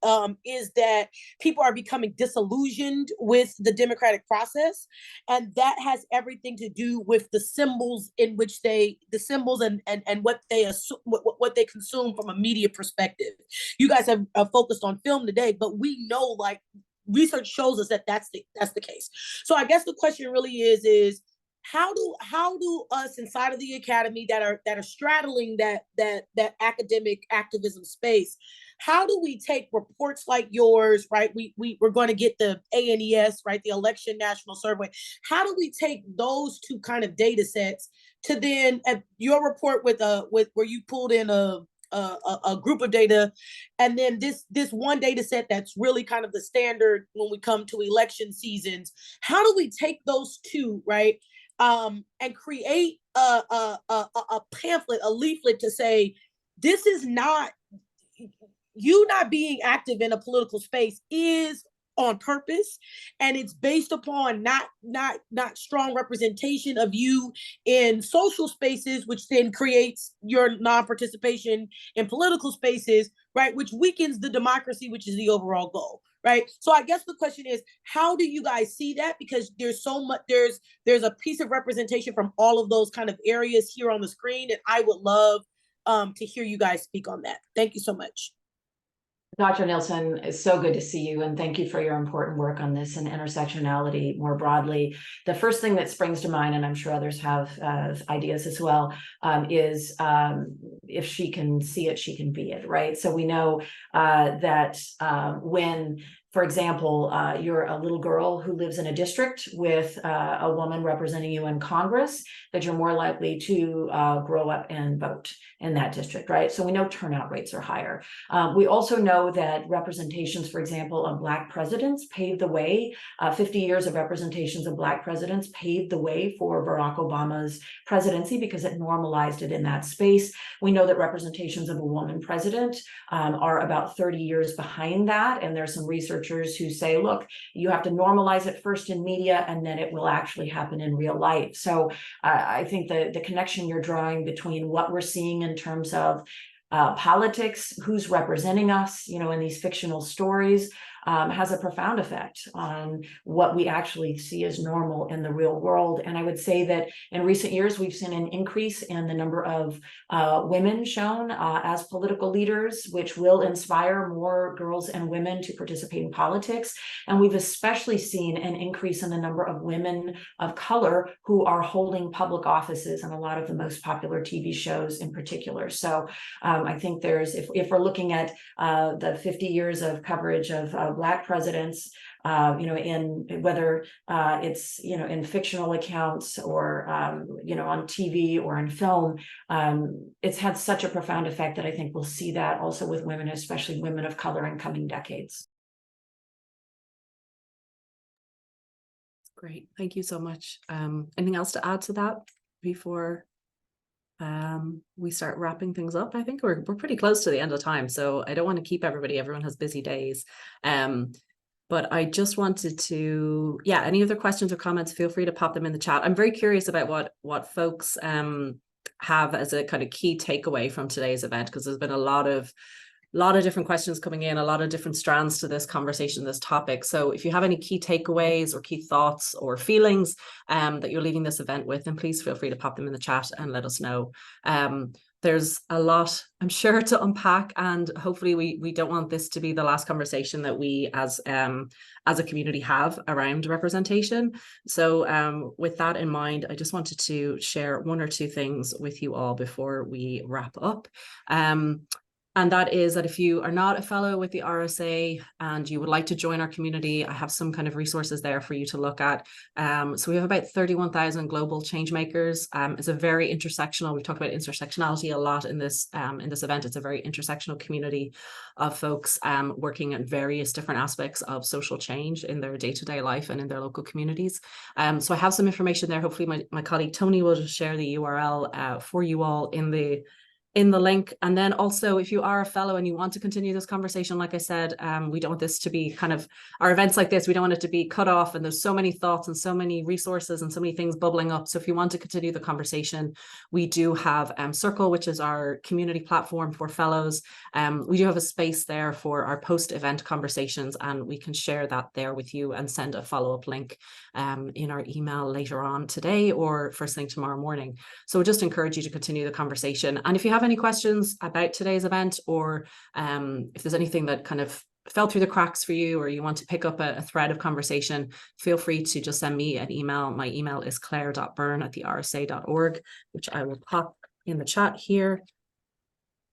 is that people are becoming disillusioned with the democratic process. And that has everything to do with the symbols in which and what they assume, what they consume from a media perspective. You guys have focused on film today, but we know, like, research shows us that that's the case. So I guess the question really is how do us inside of the academy that are straddling that academic activism space, how do we take reports like yours, right? We're going to get the ANES, right, the Election National Survey. How do we take those two kind of data sets to then your report with where you pulled in a group of data, and then this one data set that's really kind of the standard when we come to election seasons? How do we take those two, right, and create a pamphlet, a leaflet to say, this is not, you not being active in a political space is on purpose, and it's based upon not strong representation of you in social spaces, which then creates your non-participation in political spaces, right, which weakens the democracy, which is the overall goal, right? So I guess the question is, how do you guys see that? Because there's so much, there's a piece of representation from all of those kind of areas here on the screen, and I would love to hear you guys speak on that. Thank you so much. Dr. Newsom, it's so good to see you, and thank you for your important work on this and intersectionality more broadly. The first thing that springs to mind, and I'm sure others have ideas as well, is if she can see it, she can be it, right? So we know that when, for example, you're a little girl who lives in a district with a woman representing you in Congress, that you're more likely to grow up and vote in that district, right? So we know turnout rates are higher. We also know that representations, for example, of Black presidents paved the way. 50 years of representations of Black presidents paved the way for Barack Obama's presidency because it normalized it in that space. We know that representations of a woman president are about 30 years behind that, and there's some researchers who say, look, you have to normalize it first in media and then it will actually happen in real life. So I think the connection you're drawing between what we're seeing in terms of politics, who's representing us, you know, in these fictional stories, has a profound effect on what we actually see as normal in the real world. And I would say that in recent years, we've seen an increase in the number of women shown as political leaders, which will inspire more girls and women to participate in politics. And we've especially seen an increase in the number of women of color who are holding public offices in a lot of the most popular TV shows in particular. So I think there's, if we're looking at the 50 years of coverage of Black presidents, you know, in whether it's, you know, in fictional accounts or, you know, on TV or in film, it's had such a profound effect that I think we'll see that also with women, especially women of color, in coming decades. Great. Thank you so much. Anything else to add to that before we start wrapping things up? I think we're pretty close to the end of time, so I don't want to keep everyone has busy days. But I just wanted to, yeah, any other questions or comments, feel free to pop them in the chat. I'm very curious about what folks have as a kind of key takeaway from today's event, because there's been a lot of different questions coming in, a lot of different strands to this conversation, this topic. So if you have any key takeaways or key thoughts or feelings that you're leaving this event with, then please feel free to pop them in the chat and let us know. There's a lot, I'm sure, to unpack, and hopefully we don't want this to be the last conversation that we as a community have around representation. So with that in mind, I just wanted to share one or two things with you all before we wrap up. And that is that if you are not a fellow with the RSA and you would like to join our community, I have some kind of resources there for you to look at. So we have about 31,000 global change makers. It's a very intersectional, we've talked about intersectionality a lot in this event. It's a very intersectional community of folks working at various different aspects of social change in their day-to-day life and in their local communities. So I have some information there. Hopefully my colleague Tony will just share the URL for you all in the link. And then also, if you are a fellow and you want to continue this conversation, like I said, we don't want this to be kind of, our events like this, we don't want it to be cut off, and there's so many thoughts and so many resources and so many things bubbling up. So if you want to continue the conversation, we do have Circle, which is our community platform for fellows. We do have a space there for our post-event conversations, and we can share that there with you and send a follow-up link in our email later on today or first thing tomorrow morning. So we just encourage you to continue the conversation. And if you have any questions about today's event, or if there's anything that kind of fell through the cracks for you, or you want to pick up a thread of conversation, feel free to just send me an email. My email is claire.byrne@thersa.org, which I will pop in the chat here.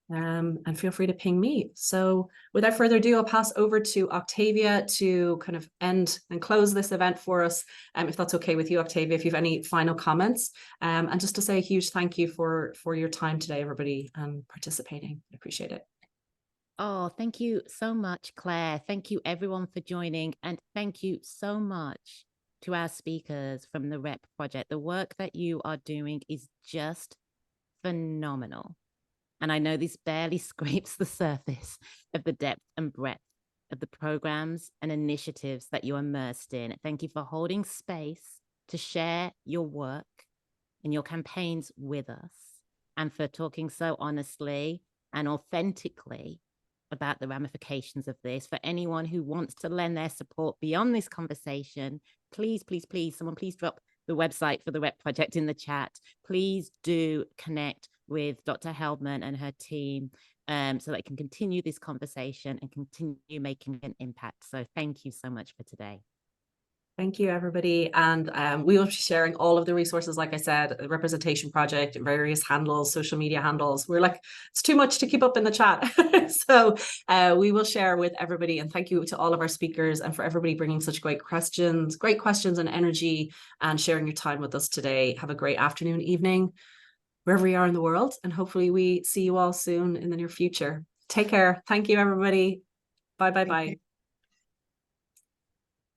And feel free to ping me. So without further ado, I'll pass over to Octavia to kind of end and close this event for us. If that's okay with you, Octavia, if you have any final comments, and just to say a huge thank you for your time today, everybody, and participating. I appreciate it. Oh, thank you so much, Claire. Thank you everyone for joining, and thank you so much to our speakers from the REP project. The work that you are doing is just phenomenal. And I know this barely scrapes the surface of the depth and breadth of the programs and initiatives that you're immersed in. Thank you for holding space to share your work and your campaigns with us, and for talking so honestly and authentically about the ramifications of this. For anyone who wants to lend their support beyond this conversation, please, please, please, someone please drop the website for the REP project in the chat. Please do connect with Dr. Heldman and her team so they can continue this conversation and continue making an impact. So thank you so much for today. Thank you, everybody. And we will be sharing all of the resources, like I said, the Representation Project, various handles, social media handles. We're like, it's too much to keep up in the chat. So we will share with everybody. And thank you to all of our speakers and for everybody bringing such great questions and energy and sharing your time with us today. Have a great afternoon, evening, wherever you are in the world. And hopefully we see you all soon in the near future. Take care. Thank you, everybody. Bye, bye, bye.